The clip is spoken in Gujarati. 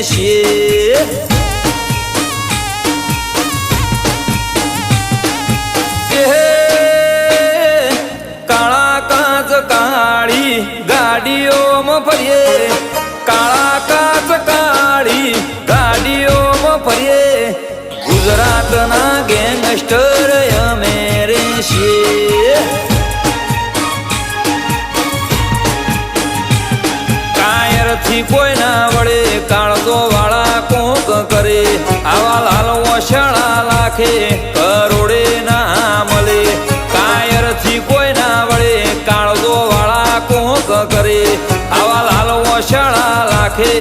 છીએ કાળા કાચ કાળી ગાડીઓમાં ફરીએ કાળા કાચ કાળી ગાડીઓમાં ફરીએ ગુજરાતના ગેંગસ્ટર અમે રે છીએ કાયરથી કોઈ ના વળે કાળજો વાળા કોક કરે આવા લાલ ઓછાળા લાખે કરોડે ના મળે કાયરથી કોઈ ના વળે કાળજો વાળા કોક કરે આવા લાલ ઓછાળા લાખે